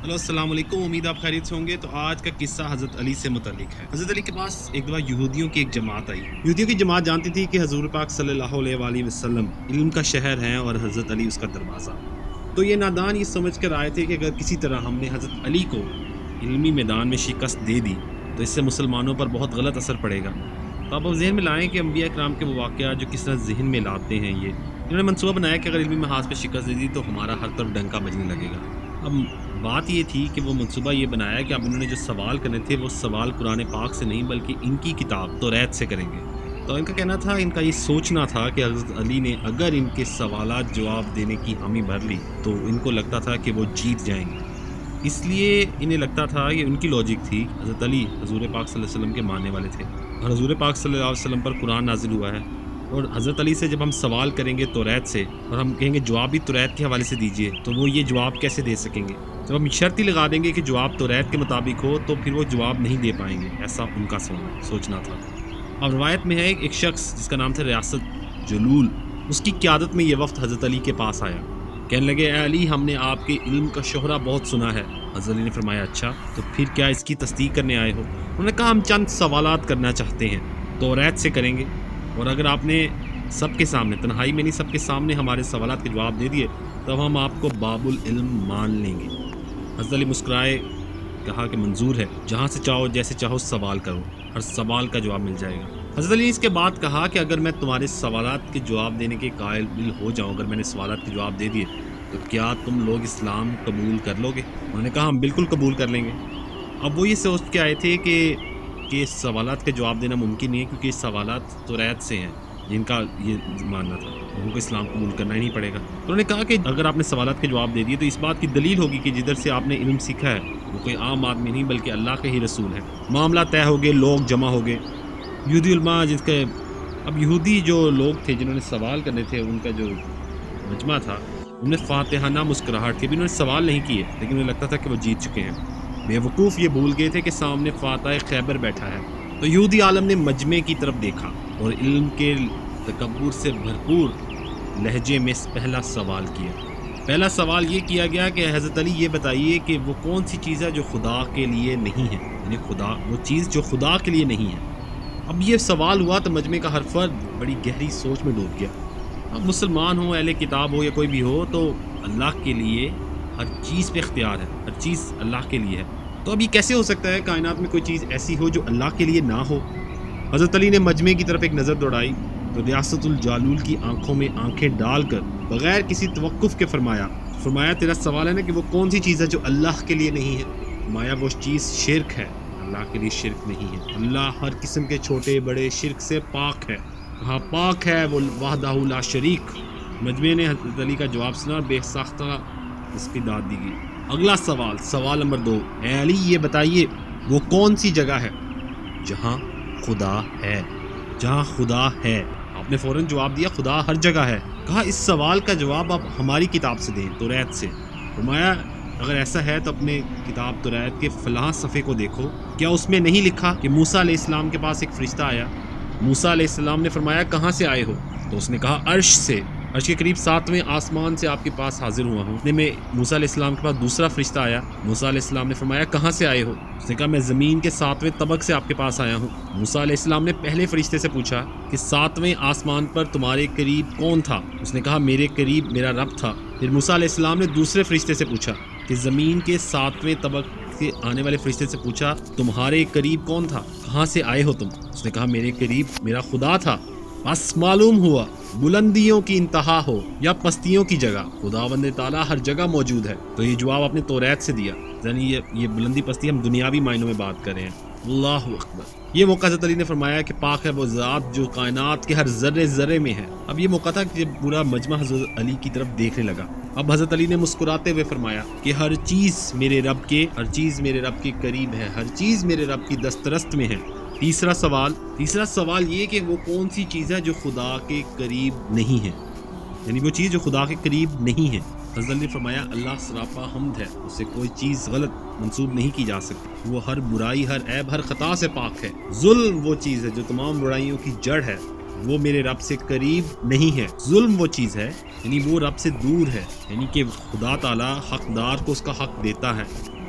Hello السلام علیکم، امید آپ خیریت سے ہوں گے۔ تو آج کا قصہ حضرت علی سے متعلق ہے۔ حضرت علی کے پاس ایک دفعہ یہودیوں کی ایک جماعت آئی۔ یہودیوں کی جماعت جانتی تھی کہ حضور پاک صلی اللہ علیہ وآلہ وسلم علم کا شہر ہیں اور حضرت علی اس کا دروازہ۔ تو یہ نادان یہ سمجھ کر آئے تھے کہ اگر کسی طرح ہم نے حضرت علی کو علمی میدان میں شکست دے دی تو اس سے مسلمانوں پر بہت غلط اثر پڑے گا۔ تو آپ ذہن میں لائیں کہ انبیاء کرام کے وہ واقعات جو کس طرح ذہن میں لاتے ہیں، یہ انہوں نے منصوبہ بنایا کہ اگر علمی محاذ پہ شکست دے دی تو ہمارا ہر طرف ڈنکا بجنے لگے گا۔ اب بات یہ تھی کہ وہ منصوبہ یہ بنایا کہ اب انہوں نے جو سوال کرنے تھے وہ سوال قرآن پاک سے نہیں بلکہ ان کی کتاب توریت سے کریں گے۔ تو ان کا کہنا تھا، ان کا یہ سوچنا تھا کہ حضرت علی نے اگر ان کے سوالات جواب دینے کی حامی بھر لی تو ان کو لگتا تھا کہ وہ جیت جائیں گے۔ اس لیے انہیں لگتا تھا کہ ان کی لاجک تھی، حضرت علی حضور پاک صلی اللہ علیہ وسلم کے ماننے والے تھے اور حضور پاک صلی اللہ علیہ وسلم پر قرآن نازل ہوا ہے، اور حضرت علی سے جب ہم سوال کریں گے توریت سے اور ہم کہیں گے جواب بھی توریت کے حوالے سے دیجئے تو وہ یہ جواب کیسے دے سکیں گے؟ جب ہم شرط ہی لگا دیں گے کہ جواب توریت کے مطابق ہو تو پھر وہ جواب نہیں دے پائیں گے، ایسا ان کا سوچنا تھا۔ اب روایت میں ہے ایک شخص جس کا نام تھا ریاست جلول، اس کی قیادت میں یہ وفد حضرت علی کے پاس آیا۔ کہنے لگے، اے علی، ہم نے آپ کے علم کا شہرہ بہت سنا ہے۔ حضرت علی نے فرمایا، اچھا تو پھر کیا اس کی تصدیق کرنے آئے ہو؟ انہوں نے کہا، ہم چند سوالات کرنا چاہتے ہیں، توریت سے کریں گے، اور اگر آپ نے سب کے سامنے، تنہائی میں نہیں سب کے سامنے ہمارے سوالات کے جواب دے دیے تب ہم آپ کو باب العلم مان لیں گے۔ حضرت علی مسکرائے، کہا کہ منظور ہے، جہاں سے چاہو جیسے چاہو سوال کرو، ہر سوال کا جواب مل جائے گا۔ حضرت علی نے اس کے بعد کہا کہ اگر میں تمہارے سوالات کے جواب دینے کے قائل ہو جاؤں، اگر میں نے سوالات کے جواب دے دیے تو کیا تم لوگ اسلام قبول کر لو گے؟ انہوں نے کہا، ہم بالکل قبول کر لیں گے۔ اب وہ یہ سوچ کے آئے تھے کہ سوالات کے جواب دینا ممکن نہیں ہے کیونکہ سوالات توریت سے ہیں جن کا یہ ماننا تھا، ان کو اسلام قبول کرنا ہی نہیں پڑے گا۔ انہوں نے کہا کہ اگر آپ نے سوالات کے جواب دے دیے تو اس بات کی دلیل ہوگی کہ جدھر سے آپ نے علم سیکھا ہے وہ کوئی عام آدمی نہیں بلکہ اللہ کے ہی رسول ہے۔ معاملہ طے ہو گئے، لوگ جمع ہو گئے۔ یہودی علماء جس کے اب یہودی جو لوگ تھے جنہوں نے سوال کرنے تھے، ان کا جو مجمع تھا، انہوں نے فاتحانہ مسکراہٹ کی، بھی انہوں نے سوال نہیں کیے لیکن انہیں لگتا تھا کہ وہ جیت چکے ہیں۔ بے وقوف یہ بھول گئے تھے کہ سامنے فاتح خیبر بیٹھا ہے۔ تو یہودی عالم نے مجمع کی طرف دیکھا اور علم کے تکبر سے بھرپور لہجے میں پہلا سوال کیا۔ پہلا سوال یہ کیا گیا کہ حضرت علی یہ بتائیے کہ وہ کون سی چیز ہے جو خدا کے لیے نہیں ہے، یعنی خدا، وہ چیز جو خدا کے لیے نہیں ہے۔ اب یہ سوال ہوا تو مجمع کا ہر فرد بڑی گہری سوچ میں ڈوب گیا۔ اب مسلمان ہو، اہل کتاب ہو یا کوئی بھی ہو، تو اللہ کے لیے ہر چیز پہ اختیار ہے، ہر چیز اللہ کے لیے ہے۔ تو اب یہ کیسے ہو سکتا ہے کائنات میں کوئی چیز ایسی ہو جو اللہ کے لیے نہ ہو؟ حضرت علی نے مجمع کی طرف ایک نظر دوڑائی تو ریاست الجالول کی آنکھوں میں آنکھیں ڈال کر بغیر کسی توقف کے فرمایا تیرا سوال ہے نا کہ وہ کون سی چیز ہے جو اللہ کے لیے نہیں ہے؟ فرمایا وہ چیز شرک ہے، اللہ کے لیے شرک نہیں ہے۔ اللہ ہر قسم کے چھوٹے بڑے شرک سے پاک ہے۔ کہاں پاک ہے وہ وحدہ لا شریک۔ مجمع نے حضرت علی کا جواب سنا اور بے ساختہ اس کی داد دی گئی۔ اگلا سوال نمبر 2، اے علی یہ بتائیے وہ کون سی جگہ ہے جہاں خدا ہے؟ جہاں خدا ہے۔ آپ نے فوراً جواب دیا، خدا ہر جگہ ہے۔ کہا اس سوال کا جواب آپ ہماری کتاب سے دیں، توریت سے۔ فرمایا اگر ایسا ہے تو اپنے کتاب توریت کے فلاں صفحے کو دیکھو، کیا اس میں نہیں لکھا کہ موسیٰ علیہ السلام کے پاس ایک فرشتہ آیا؟ موسیٰ علیہ السلام نے فرمایا کہاں سے آئے ہو؟ تو اس نے کہا عرش سے، عرش کے قریب 7ویں آسمان سے آپ کے پاس حاضر ہوا ہوں۔ اتنے میں موسیٰ علیہ السلام کے پاس دوسرا فرشتہ آیا۔ موسیٰ علیہ السلام نے فرمایا کہاں سے آئے ہو؟ اس نے کہا میں زمین کے 7ویں طبق سے آپ کے پاس آیا ہوں۔ موسیٰ علیہ السلام نے پہلے فرشتے سے پوچھا کہ 7ویں آسمان پر تمہارے قریب کون تھا؟ اس نے کہا میرے قریب میرا رب تھا۔ پھر موسیٰ علیہ السلام نے دوسرے فرشتے سے پوچھا کہ زمین کے 7ویں طبق سے آنے والے فرشتے سے پوچھا تمہارے قریب کون تھا؟ کہاں سے آئے ہو تم؟ اس نے کہا میرے قریب میرا خدا تھا۔ بس معلوم ہوا بلندیوں کی انتہا ہو یا پستیوں کی جگہ، خداوند تعالیٰ ہر جگہ موجود ہے۔ تو یہ جواب آپ نے توریت سے دیا، یعنی یہ بلندی پستی ہم دنیاوی معنوں میں بات کر رہے ہیں۔ اللہ اکبر۔ یہ موقع حضرت علی نے فرمایا کہ پاک ہے وہ ذات جو کائنات کے ہر ذرے ذرے میں ہے۔ اب یہ موقع تھا کہ پورا مجمع حضرت علی کی طرف دیکھنے لگا۔ اب حضرت علی نے مسکراتے ہوئے فرمایا کہ ہر چیز میرے رب کے قریب ہے، ہر چیز میرے رب کی دسترست میں ہے۔ تیسرا سوال یہ کہ وہ کون سی چیز ہے جو خدا کے قریب نہیں ہے، یعنی وہ چیز جو خدا کے قریب نہیں ہے۔ حضرت علی نے فرمایا اللہ سراپا حمد ہے، اس سے کوئی چیز غلط منسوب نہیں کی جا سکتی، وہ ہر برائی، ہر عیب، ہر خطا سے پاک ہے۔ ظلم وہ چیز ہے جو تمام برائیوں کی جڑ ہے، وہ میرے رب سے قریب نہیں ہے۔ ظلم وہ چیز ہے یعنی وہ رب سے دور ہے، یعنی کہ خدا تعالیٰ حقدار کو اس کا حق دیتا ہے،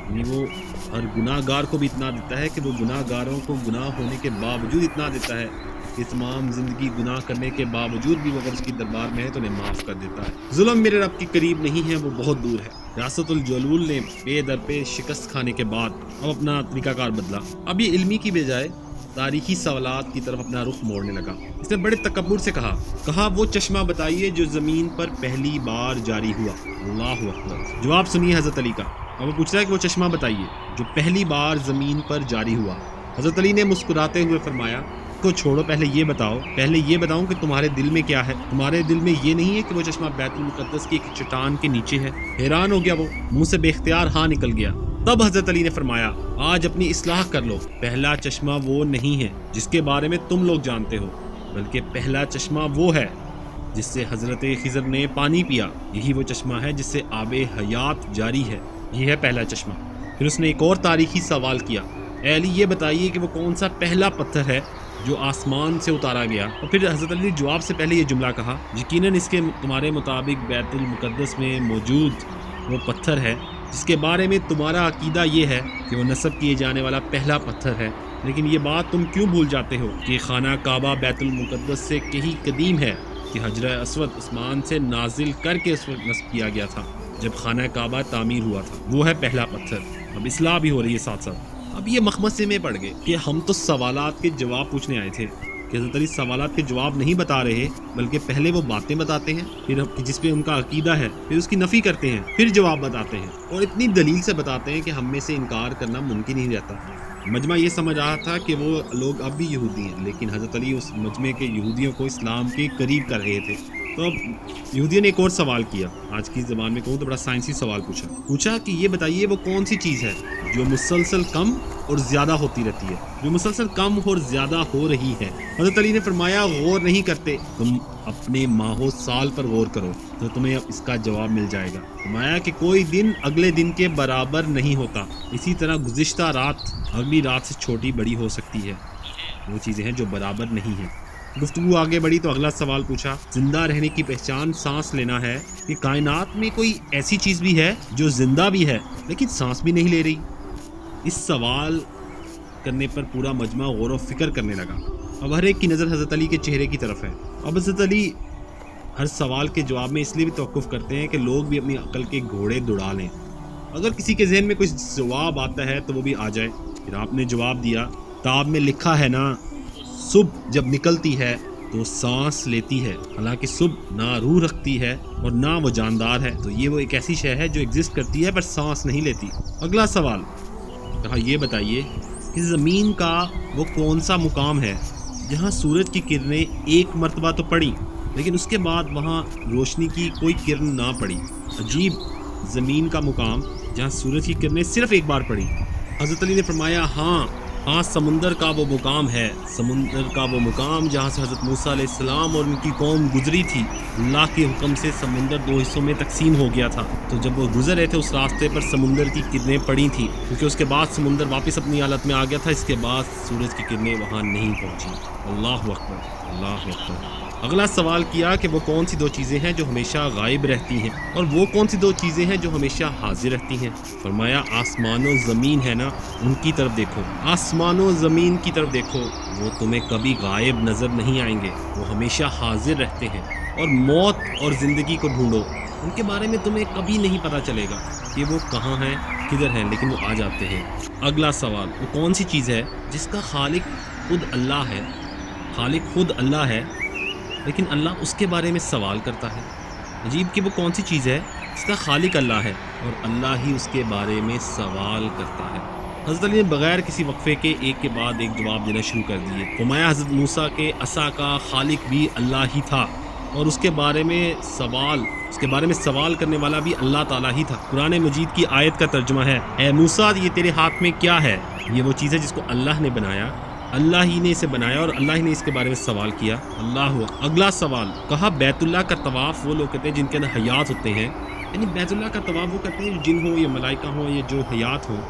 یعنی وہ ہر گناہ گار کو بھی اتنا دیتا ہے کہ وہ گناہ گاروں کو گناہ ہونے کے باوجود اتنا دیتا ہے کہ تمام زندگی گناہ کرنے کے باوجود بھی وہ اگر اس کی دربار میں ہے تو انہیں معاف کر دیتا ہے۔ ظلم میرے رب کے قریب نہیں ہے، وہ بہت دور ہے۔ ریاست الجلول نے بے در پہ شکست کھانے کے بعد اب اپنا طریقہ کار بدلا۔ اب یہ علمی کی بجائے تاریخی سوالات کی طرف اپنا رخ موڑنے لگا۔ اس نے بڑے تکبر سے کہا وہ چشمہ بتائیے جو زمین پر پہلی بار جاری ہوا۔ اللہ اکبر۔ جواب سنیے حضرت علی کا۔ اب وہ پوچھ رہا ہے کہ وہ چشمہ بتائیے جو پہلی بار زمین پر جاری ہوا۔ حضرت علی نے مسکراتے ہوئے فرمایا کو چھوڑو، پہلے یہ بتاؤں کہ تمہارے دل میں کیا ہے۔ تمہارے دل میں یہ نہیں ہے کہ وہ چشمہ بیت المقدس کی ایک چٹان کے نیچے ہے؟ حیران ہو گیا وہ، منہ سے بے اختیار ہاں نکل گیا۔ تب حضرت علی نے فرمایا آج اپنی اصلاح کر لو، پہلا چشمہ وہ نہیں ہے جس کے بارے میں تم لوگ جانتے ہو، بلکہ پہلا چشمہ وہ ہے جس سے حضرت خضر نے پانی پیا، یہی وہ چشمہ ہے جس سے آب حیات جاری ہے، یہ ہے پہلا چشمہ۔ پھر اس نے ایک اور تاریخی سوال کیا، اے علی یہ بتائیے کہ وہ کون سا پہلا پتھر ہے جو آسمان سے اتارا گیا؟ اور پھر حضرت علی نے جواب سے پہلے یہ جملہ کہا یقیناً اس کے تمہارے مطابق بیت المقدس میں موجود وہ پتھر ہے جس کے بارے میں تمہارا عقیدہ یہ ہے کہ وہ نصب کیے جانے والا پہلا پتھر ہے، لیکن یہ بات تم کیوں بھول جاتے ہو کہ خانہ کعبہ بیت المقدس سے کہیں قدیم ہے کہ حجر اسود عثمان سے نازل کر کے اس وقت نصب کیا گیا تھا جب خانہ کعبہ تعمیر ہوا تھا، وہ ہے پہلا پتھر۔ اب اصلاح بھی ہو رہی ہے ساتھ ساتھ۔ اب یہ مخمصے میں پڑ گئے کہ ہم تو سوالات کے جواب پوچھنے آئے تھے، کہ حضرت علی سوالات کے جواب نہیں بتا رہے بلکہ پہلے وہ باتیں بتاتے ہیں، پھر جس پہ ان کا عقیدہ ہے پھر اس کی نفی کرتے ہیں، پھر جواب بتاتے ہیں اور اتنی دلیل سے بتاتے ہیں کہ ہم میں سے انکار کرنا ممکن ہی رہتا۔ مجمع یہ سمجھ رہا تھا کہ وہ لوگ اب بھی یہودی ہیں، لیکن حضرت علی اس مجمع کے یہودیوں کو اسلام کے قریب کر رہے تھے۔ تو اب یہودیوں نے ایک اور سوال کیا، آج کی زبان میں کہوں تو بڑا سائنسی سوال پوچھا کہ یہ بتائیے وہ کون سی چیز ہے جو مسلسل کم اور زیادہ ہوتی رہتی ہے، جو مسلسل کم اور زیادہ ہو رہی ہے؟ حضرت علی نے فرمایا غور نہیں کرتے، تم اپنے ماہ و سال پر غور کرو تو تمہیں اس کا جواب مل جائے گا۔ فرمایا کہ کوئی دن اگلے دن کے برابر نہیں ہوتا، اسی طرح گزشتہ رات اگلی رات سے چھوٹی بڑی ہو سکتی ہے، وہ چیزیں ہیں جو برابر نہیں ہیں۔ گفتگو آگے بڑھی تو اگلا سوال پوچھا، زندہ رہنے کی پہچان سانس لینا ہے کہ کائنات میں کوئی ایسی چیز بھی ہے جو زندہ بھی ہے لیکن سانس بھی نہیں لے رہی؟ اس سوال کرنے پر پورا مجمع غور و فکر کرنے لگا۔ اب ہر ایک کی نظر حضرت علی کے چہرے کی طرف ہے۔ اب حضرت علی ہر سوال کے جواب میں اس لیے بھی توقف کرتے ہیں کہ لوگ بھی اپنی عقل کے گھوڑے دوڑا لیں، اگر کسی کے ذہن میں کوئی جواب آتا ہے تو وہ بھی آ جائے۔ پھر آپ نے جواب دیا، کتاب میں لکھا ہے نا، صبح جب نکلتی ہے تو سانس لیتی ہے، حالانکہ صبح نہ روح رکھتی ہے اور نہ وہ جاندار ہے، تو یہ وہ ایک ایسی شے ہے جو ایگزسٹ کرتی ہے پر سانس نہیں لیتی۔ اگلا سوال کہا یہ بتائیے کہ زمین کا وہ کون سا مقام ہے جہاں سورج کی کرنیں ایک مرتبہ تو پڑی لیکن اس کے بعد وہاں روشنی کی کوئی کرن نہ پڑی؟ عجیب زمین کا مقام جہاں سورج کی کرنیں صرف ایک بار پڑی۔ حضرت علی نے فرمایا ہاں سمندر کا وہ مقام ہے، سمندر کا وہ مقام جہاں سے حضرت موسیٰ علیہ السلام اور ان کی قوم گزری تھی۔ اللہ کے حکم سے سمندر 2 حصوں میں تقسیم ہو گیا تھا، تو جب وہ گزر رہے تھے اس راستے پر سمندر کی کرنیں پڑی تھیں، کیونکہ اس کے بعد سمندر واپس اپنی حالت میں آ گیا تھا، اس کے بعد سورج کی کرنیں وہاں نہیں پہنچی۔ اللہ اکبر، اللہ اکبر۔ اگلا سوال کیا کہ وہ کون سی 2 چیزیں ہیں جو ہمیشہ غائب رہتی ہیں اور وہ کون سی 2 چیزیں ہیں جو ہمیشہ حاضر رہتی ہیں؟ فرمایا آسمان و زمین ہے نا، ان کی طرف دیکھو، آسمان و زمین کی طرف دیکھو، وہ تمہیں کبھی غائب نظر نہیں آئیں گے، وہ ہمیشہ حاضر رہتے ہیں۔ اور موت اور زندگی کو ڈھونڈو، ان کے بارے میں تمہیں کبھی نہیں پتہ چلے گا کہ وہ کہاں ہیں کدھر ہیں، لیکن وہ آ جاتے ہیں۔ اگلا سوال، وہ کون سی چیز ہے جس کا خالق خود اللہ ہے، خالق خود اللہ ہے لیکن اللہ اس کے بارے میں سوال کرتا ہے؟ عجیب کہ وہ کون سی چیز ہے جس کا خالق اللہ ہے اور اللہ ہی اس کے بارے میں سوال کرتا ہے؟ حضرت علی نے بغیر کسی وقفے کے ایک کے بعد ایک جواب دینا شروع کر دیے۔ فرمایا حضرت موسیٰ کے عصا کا خالق بھی اللہ ہی تھا اور اس کے بارے میں سوال کرنے والا بھی اللہ تعالیٰ ہی تھا۔ قرآن مجید کی آیت کا ترجمہ ہے، اے موسیٰ یہ تیرے ہاتھ میں کیا ہے؟ یہ وہ چیز ہے جس کو اللہ نے بنایا، اللہ ہی نے اسے بنایا اور اللہ ہی نے اس کے بارے میں سوال کیا۔ اللہ اگلا سوال کہا بیت اللہ کا طواف وہ لوگ کرتے ہیں جن کے اندر حیات ہوتے ہیں، یعنی بیت اللہ کا طواف وہ کرتے ہیں جو جن ہوں یا ملائکہ ہوں یا جو حیات ہوں۔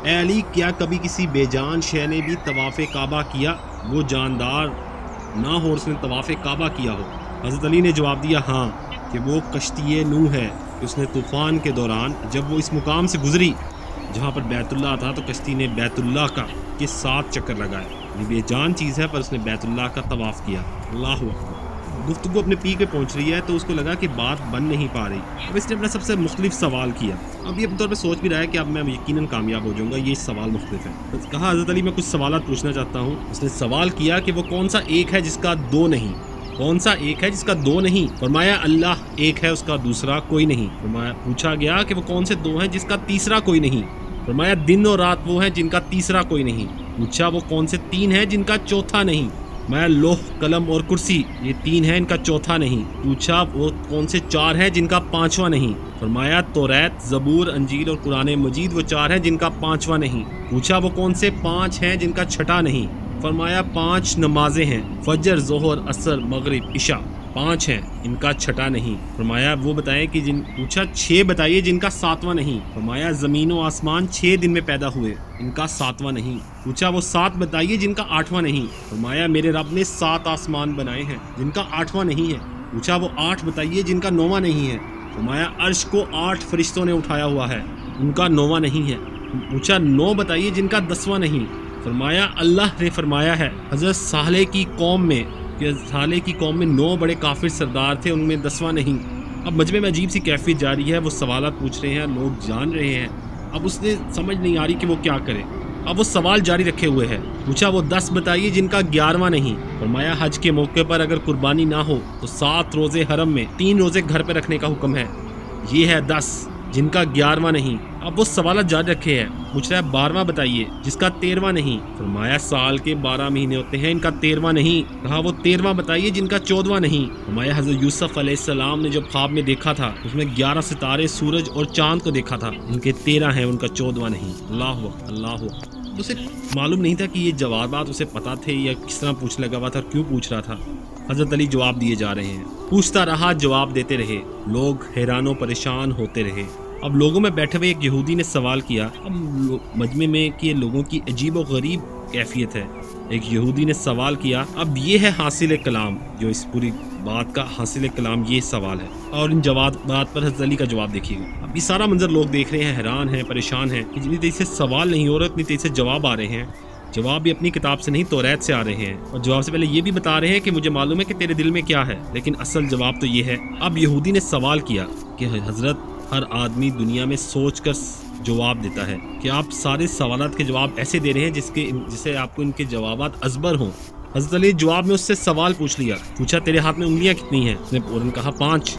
اے علی کیا کبھی کسی بے جان شے نے بھی طواف کعبہ کیا، وہ جاندار نہ ہو اس نے طواف کعبہ کیا ہو؟ حضرت علی نے جواب دیا ہاں، کہ وہ کشتی نوح ہے کہ اس نے طوفان کے دوران جب وہ اس مقام سے گزری جہاں پر بیت اللہ تھا تو کشتی نے بیت اللہ کا کے 7 چکر لگائے، بے جان چیز ہے پر اس نے بیت اللہ کا طواف کیا۔ اللہ اکبر۔ گفتگو اپنے پیک پہ پہنچ رہی ہے تو اس کو لگا کہ بات بن نہیں پا رہی، اب اس نے اپنا سب سے مختلف سوال کیا۔ اب یہ اپنے طور پہ سوچ بھی رہا ہے کہ اب میں یقیناً کامیاب ہو جاؤں گا، یہ سوال مختلف ہے۔ کہا حضرت علی میں کچھ سوالات پوچھنا چاہتا ہوں۔ اس نے سوال کیا کہ وہ کون سا ایک ہے جس کا 2 نہیں، کون سا ایک ہے جس کا 2 نہیں؟ فرمایا اللہ ایک ہے، اس کا دوسرا کوئی نہیں۔ فرمایا پوچھا گیا کہ وہ کون سے 2 ہیں جس کا تیسرا کوئی نہیں؟ فرمایا دن اور رات وہ ہیں جن کا تیسرا کوئی نہیں۔ پوچھا وہ کون سے 3 ہیں جن کا چوتھا نہیں؟ میں لوح قلم اور کرسی، یہ 3 ہیں ان کا چوتھا نہیں۔ پوچھا وہ کون سے 4 ہیں جن کا 5واں نہیں؟ فرمایا توریت، زبور، انجیل اور قرآن مجید وہ 4 ہیں جن کا 5واں نہیں۔ پوچھا وہ کون سے 5 ہیں جن کا 6واں نہیں؟ فرمایا 5 نمازیں ہیں، فجر، ظہر، عصر، مغرب، عشاء 5 ہیں، ان کا 6واں نہیں۔ فرمایا وہ بتائیں کہ پوچھا 6 بتائیے جن کا 7واں نہیں؟ فرمایا زمین و آسمان 6 دن میں پیدا ہوئے، ان کا 7واں نہیں۔ پوچھا وہ 7 بتائیے جن کا 8واں نہیں؟ فرمایا میرے رب نے 7 آسمان بنائے ہیں جن کا 8واں نہیں ہے۔ پوچھا وہ 8 بتائیے جن کا 9واں نہیں ہے؟ فرمایا عرش کو 8 فرشتوں نے اٹھایا ہوا ہے، ان کا 9واں نہیں ہے۔ پوچھا 9 بتائیے جن کا 10واں نہیں؟ فرمایا اللہ نے فرمایا ہے حضرت صالح کی قوم میں کہ صالح کی قوم میں 9 بڑے کافر سردار تھے، ان میں 10واں نہیں۔ اب مجمع میں عجیب سی کیفیت جاری ہے، وہ سوالات پوچھ رہے ہیں، لوگ جان رہے ہیں، اب اس نے سمجھ نہیں آ رہی کہ وہ کیا کرے۔ اب وہ سوال جاری رکھے ہوئے ہے۔ پوچھا وہ 10 بتائیے جن کا 11واں نہیں؟ فرمایا حج کے موقع پر اگر قربانی نہ ہو تو 7 روزے حرم میں، 3 روزے گھر پہ رکھنے کا حکم ہے، یہ ہے 10 جن کا 11واں نہیں۔ اب وہ سوالات جاری رکھے ہیں۔ پوچھ رہا ہے 12واں بتائیے جس کا 13واں نہیں؟ فرمایا سال کے 12 مہینے ہوتے ہیں، ان کا 13واں نہیں۔ کہا وہ 13واں بتائیے جن کا 14واں نہیں؟ فرمایا حضرت یوسف علیہ السلام نے جب خواب میں دیکھا تھا اس میں 11 ستارے، سورج اور چاند کو دیکھا تھا، ان کے 13 ہیں، ان کا 14واں نہیں۔ اللہ اللہ۔ اسے معلوم نہیں تھا کہ یہ جوابات اسے پتا تھے یا کس طرح پوچھنے لگا ہوا تھا اور کیوں پوچھ رہا تھا۔ حضرت علی جواب دیے جا رہے ہیں، پوچھتا رہا، جواب دیتے رہے، لوگ حیران و پریشان ہوتے رہے۔ اب لوگوں میں بیٹھے ہوئے ایک یہودی نے سوال کیا۔ اب مجمع میں کہ لوگوں کی عجیب و غریب کیفیت ہے۔ ایک یہودی نے سوال کیا، اب یہ ہے حاصل کلام، جو اس پوری بات کا حاصل کلام یہ سوال ہے، اور ان جوابات پر حضرت علی کا جواب دیکھیے گا۔ اب یہ سارا منظر لوگ دیکھ رہے ہیں، حیران ہیں، پریشان ہیں کہ جتنی تیزی سے سوال نہیں ہو رہا اتنی تیزی سے جواب آ رہے ہیں۔ جواب بھی اپنی کتاب سے نہیں توریت سے آ رہے ہیں، اور جواب سے پہلے یہ بھی بتا رہے ہیں کہ مجھے معلوم ہے کہ تیرے دل میں کیا ہے، لیکن اصل جواب تو یہ ہے۔ اب یہودی نے سوال کیا کہ حضرت ہر آدمی دنیا میں سوچ کر جواب دیتا ہے کہ آپ سارے سوالات کے جواب ایسے دے رہے ہیں جسے آپ کو ان کے جوابات ازبر ہوں۔ حضرت علی جواب میں اس سے سوال پوچھ لیا، پوچھا تیرے ہاتھ میں انگلیاں کتنی ہیں؟ اس نے فوراً کہا 5۔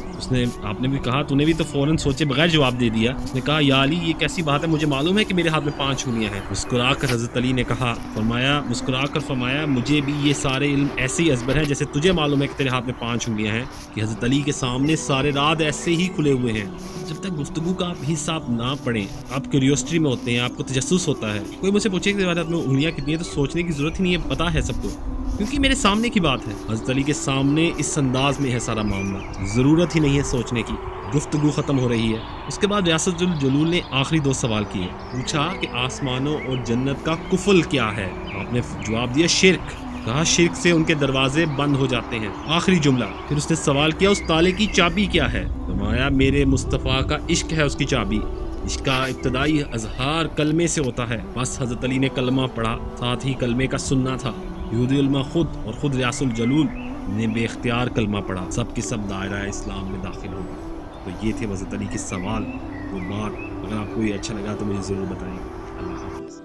آپ نے بھی کہا، تو نے بھی تو فوراً سوچے بغیر جواب دے دیا۔ اس نے کہا یا علی یہ کیسی بات ہے، مجھے معلوم ہے کہ میرے ہاتھ میں 5 انگلیاں ہیں۔ مسکرا کر حضرت علی نے کہا، فرمایا مجھے بھی یہ سارے علم ایسے ہی ازبر ہیں جیسے تجھے معلوم ہے کہ تیرے ہاتھ میں 5 انگلیاں ہیں۔ کہ حضرت علی کے سامنے سارے راز ایسے ہی کھلے ہوئے ہیں۔ جب تک گفتگو کا آپ حساب نہ پڑھیں، آپ کیوریوسٹی میں ہوتے ہیں، آپ کو تجسس ہوتا ہے، کوئی مجھ سے پوچھے کہ ہاتھ میں انگلیاں کتنی ہیں تو سوچنے کی ضرورت ہی نہیں ہے، پتا ہے سب کو، کیونکہ میرے سامنے کی بات ہے۔ حضرت علی کے سامنے اس انداز میں ہے سارا معاملہ، ضرورت ہی نہیں ہے سوچنے کی۔ گفتگو ختم ہو رہی ہے۔ اس کے بعد ریاست الجلول نے آخری 2 سوال کیے۔ پوچھا کہ آسمانوں اور جنت کا کفل کیا ہے؟ آپ نے جواب دیا شرک۔ کہا شرک سے ان کے دروازے بند ہو جاتے ہیں، آخری جملہ۔ پھر اس نے سوال کیا اس تالے کی چابی کیا ہے؟ فرمایا میرے مصطفیٰ کا عشق ہے اس کی چابی، عشق کا ابتدائی اظہار کلمے سے ہوتا ہے۔ بس حضرت علی نے کلمہ پڑھا، ساتھ ہی کلمے کا سننا تھا۔ یہودی علماء خود ریاست الجلول نے بے اختیار کلمہ پڑھا، سب کے سب دائرہ اسلام میں داخل ہو گئے۔ تو یہ تھے حضرت علی کے سوال، وہ بات۔ اگر آپ کو یہ اچھا لگا تو مجھے ضرور بتائیں۔ اللہ حافظ۔